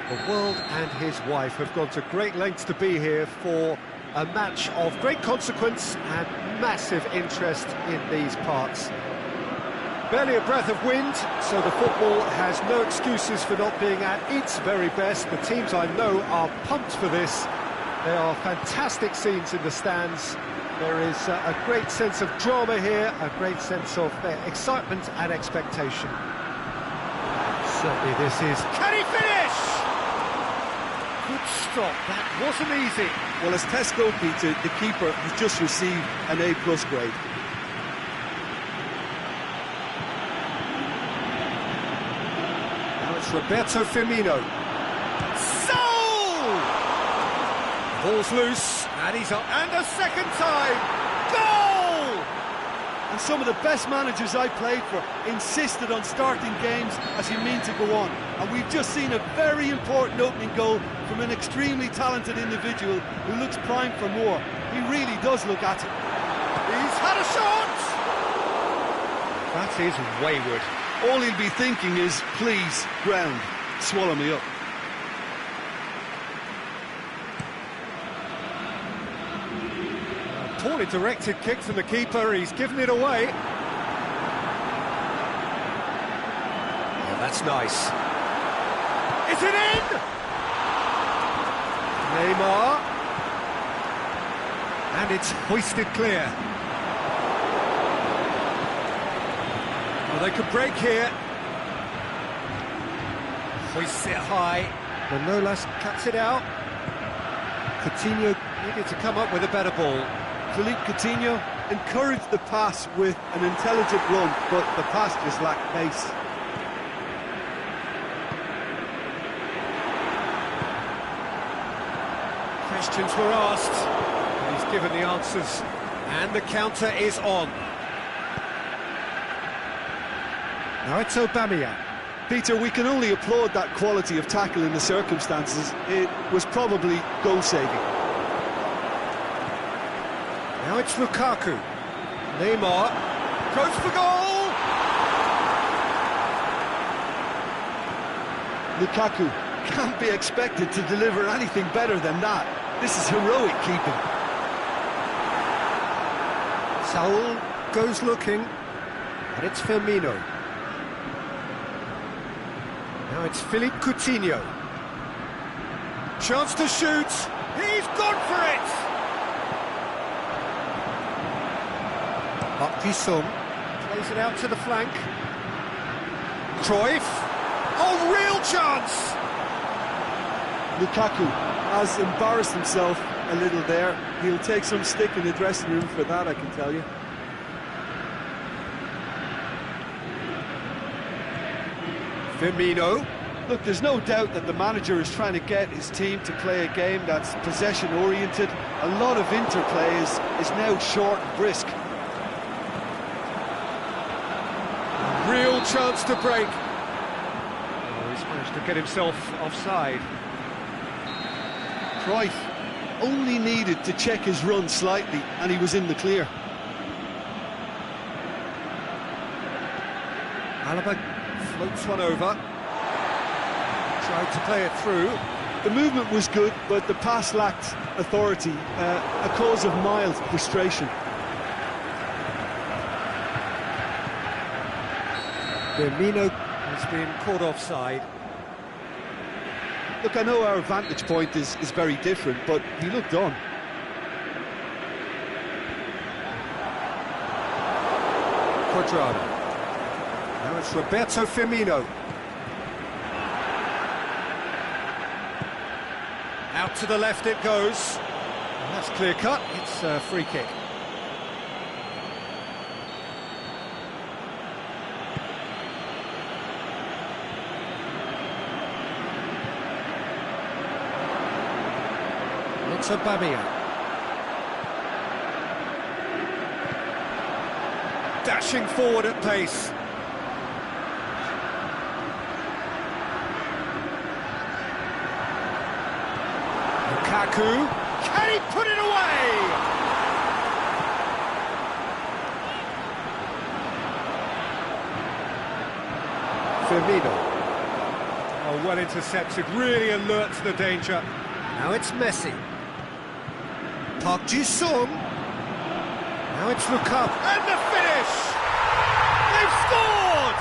The world and his wife have gone to great lengths to be here for a match of great consequence and massive interest in these parts. Barely a breath of wind, so the football has no excuses for not being at its very best. The teams I know are pumped for this. There are fantastic scenes in the stands. There is a great sense of drama here, a great sense of excitement and expectation. Certainly this is... Can he finish? Good stop, that wasn't easy.
Well, as test goalkeeper, the keeper has just received an A+ grade.
Now it's Roberto Firmino. So! Ball's loose, and he's up, and a second time! Goal!
And some of the best managers I played for insisted on starting games as you mean to go on. And we've just seen a very important opening goal from an extremely talented individual who looks primed for more. He really does look at it.
He's had a shot! That is wayward.
All he'll be thinking is, please, ground, swallow me up.
Poorly directed kick from the keeper, he's given it away. Yeah, that's nice. Is it in? Neymar. And it's hoisted clear. Well, they could break here. Hoists it high. Manolas cuts it out. Coutinho needed to come up with a better ball.
Philippe Coutinho encouraged the pass with an intelligent run, but the pass just lacked pace.
Questions were asked, and he's given the answers, and the counter is on. Now it's Aubameyang.
Peter, we can only applaud that quality of tackle in the circumstances. It was probably goal-saving.
Now it's Lukaku. Neymar goes for goal!
Lukaku can't be expected to deliver anything better than that. This is heroic keeping.
Saul goes looking, and it's Firmino. Now it's Philippe Coutinho. Chance to shoot. He's gone for it! Pes2019 plays it out to the flank. Cruyff. Oh, real chance!
Lukaku has embarrassed himself a little there. He'll take some stick in the dressing room for that, I can tell you.
Firmino.
Look, there's no doubt that the manager is trying to get his team to play a game that's possession-oriented. A lot of interplay is now short and brisk.
Real chance to break. Oh, he's managed to get himself offside.
Cruyff only needed to check his run slightly and he was in the clear.
Alaba floats one over. Tried to play it through.
The movement was good, but the pass lacked authority, a cause of mild frustration.
Firmino has been caught offside.
Look, I know our vantage point is very different, but he looked on.
Quadrado. Now it's Roberto Firmino. Out to the left it goes. And that's clear cut. It's a free kick. It's Aubameyang. Dashing forward at pace. Lukaku. Can he put it away? Firmino. Oh, well intercepted, really alert to the danger. Now it's Messi. Pes2019. Now it's Lukaku. And the finish! They've scored!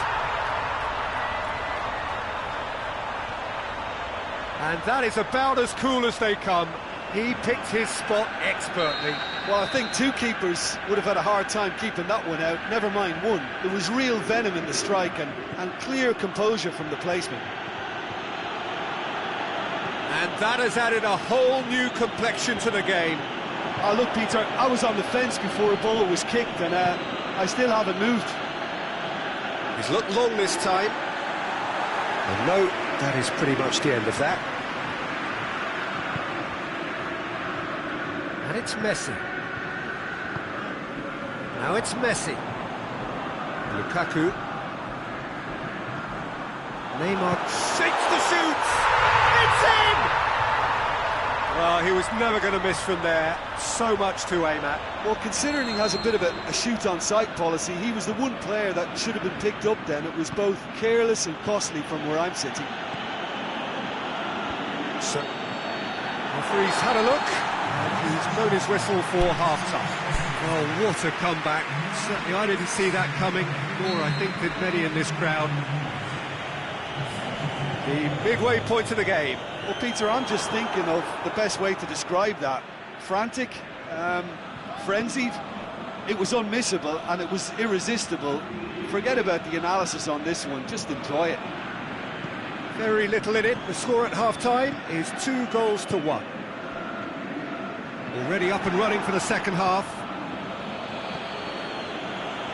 And that is about as cool as they come. He picked his spot expertly.
Well, I think two keepers would have had a hard time keeping that one out, never mind one. There was real venom in the strike and clear composure from the placement.
And that has added a whole new complexion to the game.
Oh, look, Peter, I was on the fence before a ball was kicked, and I still haven't moved.
He's looked long this time. And no, that is pretty much the end of that. And it's Messi. Now it's Messi. Lukaku. Neymar shakes the shoot. It's in! Well, he was never going to miss from there. So much to aim at.
Well, considering he has a bit of a shoot-on-sight policy, he was the one player that should have been picked up then. It was both careless and costly from where I'm sitting.
So, referee's had a look, and he's blown his whistle for half-time. Oh, what a comeback. Certainly I didn't see that coming, nor I think did many in this crowd. The midway point of the game.
Well, Peter, I'm just thinking of the best way to describe that. Frantic, frenzied. It was unmissable and it was irresistible. Forget about the analysis on this one, just enjoy it.
Very little in it. The score at half-time is 2-1. Already up and running for the second half.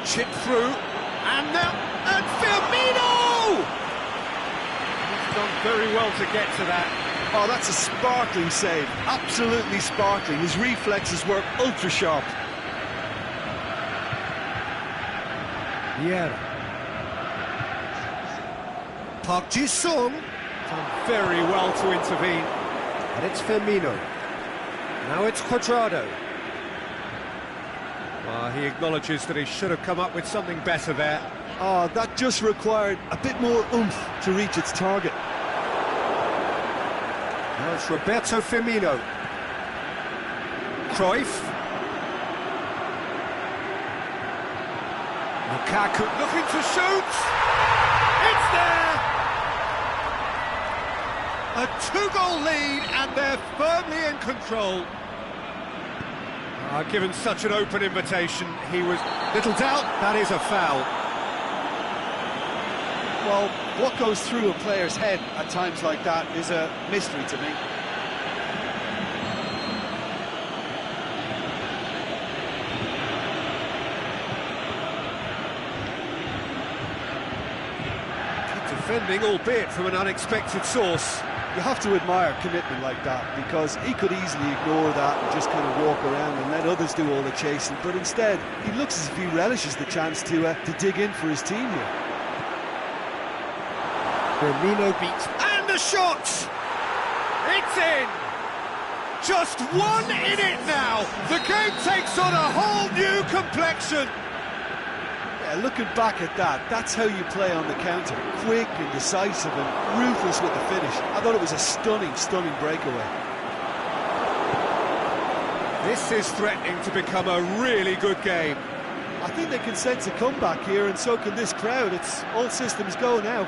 Chip through, and now, and Firmino! He's done very well to get to that.
Oh, that's a sparkling save, absolutely sparkling. His reflexes work ultra sharp.
Vieira. Park Ji-sung. Done very well to intervene. And it's Firmino. Now it's Cuadrado. Well, he acknowledges that he should have come up with something better there.
Oh, that just required a bit more oomph to reach its target.
Now it's Roberto Firmino. Cruyff. Lukaku looking to shoot. It's there! A two-goal lead, and they're firmly in control. Given such an open invitation, he was... Little doubt, that is a foul.
Well, what goes through a player's head at times like that is a mystery to me.
Good defending, albeit from an unexpected source.
You have to admire commitment like that, because he could easily ignore that and just kind of walk around and let others do all the chasing, but instead he looks as if he relishes the chance to dig in for his team here.
Firmino beats, and the shot! It's in! Just one in it now! The game takes on a whole new complexion!
Yeah, looking back at that, that's how you play on the counter. Quick and decisive and ruthless with the finish. I thought it was a stunning, stunning breakaway.
This is threatening to become a really good game.
I think they can sense a comeback here, and so can this crowd. It's all systems go now.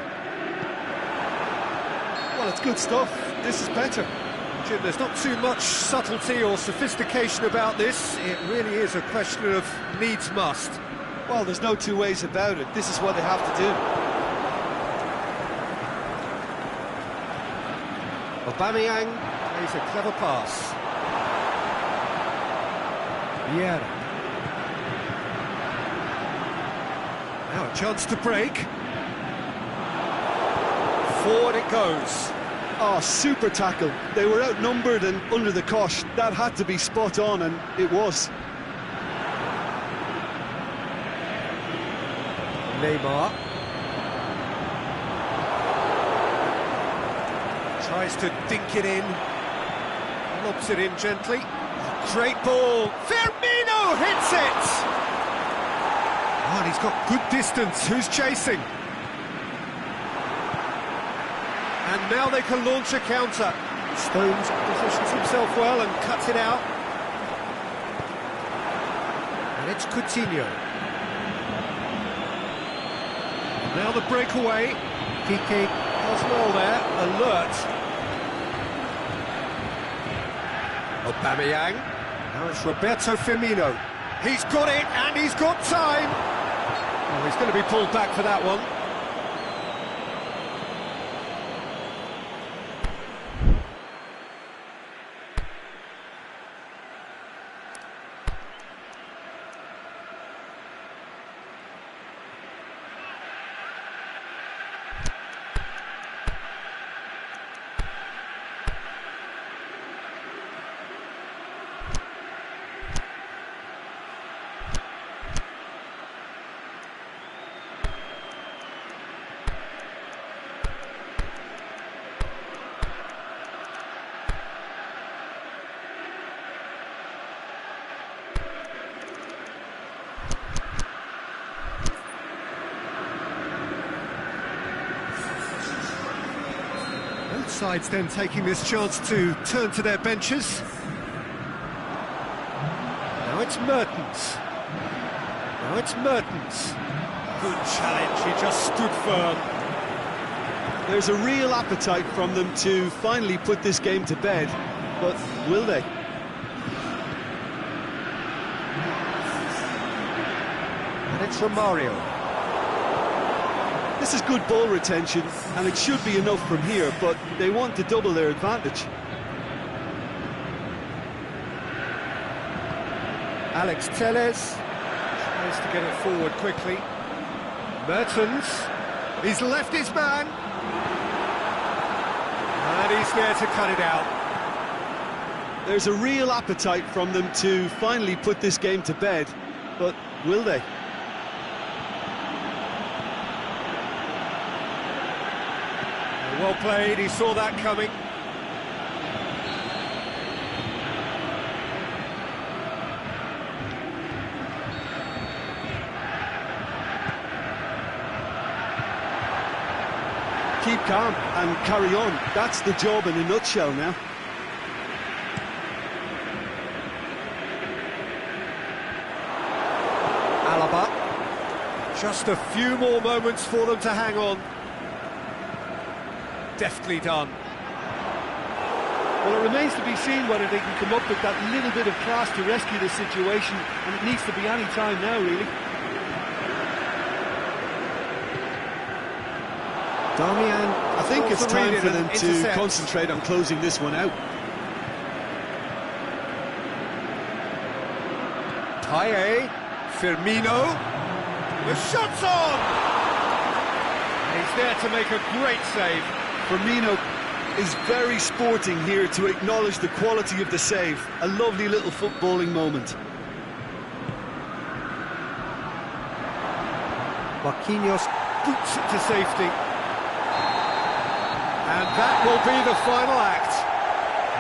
Well, it's good stuff. This is better.
Jim, there's not too much subtlety or sophistication about this. It really is a question of needs must.
Well, there's no two ways about it. This is what they have to do.
Aubameyang plays a clever pass. Vieira. Now a chance to break. Forward it goes.
Oh, super tackle. They were outnumbered and under the cosh. That had to be spot on, and it was.
Neymar. Tries to dink it in. Lobs it in gently. Great ball. Firmino hits it! Oh, and he's got good distance. Who's chasing? And now they can launch a counter. Stones positions himself well and cuts it out. And it's Coutinho. Now the breakaway. Kike does well there, alert. Aubameyang. Now it's Roberto Firmino. He's got it, and he's got time. Oh, he's going to be pulled back for that one. Both sides then taking this chance to turn to their benches. Now it's Mertens. Now it's Mertens. Good challenge, he just stood firm.
There's a real appetite from them to finally put this game to bed, but will they?
And it's Romario.
This is good ball retention, and it should be enough from here, but they want to double their advantage.
Alex Telles tries to get it forward quickly. Mertens, he's left his man. And he's there to cut it out.
There's a real appetite from them to finally put this game to bed, but will they?
Well played, he saw that coming.
Keep calm and carry on. That's the job in a nutshell now.
Alaba. Just a few more moments for them to hang on. Deftly done.
Well, it remains to be seen whether they can come up with that little bit of class to rescue the situation, and it needs to be any time now, really.
Damian,
I think it's time for them to
intercept.
concentrate on closing this one out.
Payet, Firmino, the shot's on! He's there to make a great save.
Firmino is very sporting here to acknowledge the quality of the save. A lovely little footballing moment.
Marquinhos boots it to safety. And that will be the final act.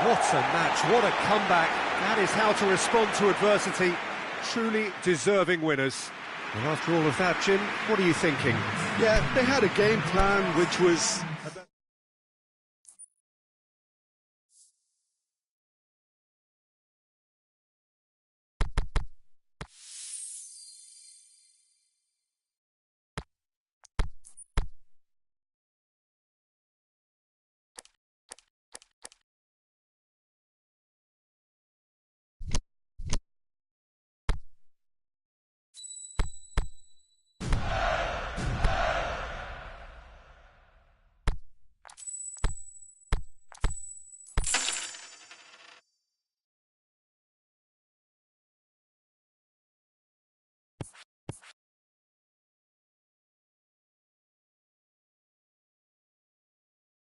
What a match, what a comeback. That is how to respond to adversity. Truly deserving winners. Well, after all of that, Jim, what are you thinking?
Yeah, they had a game plan which was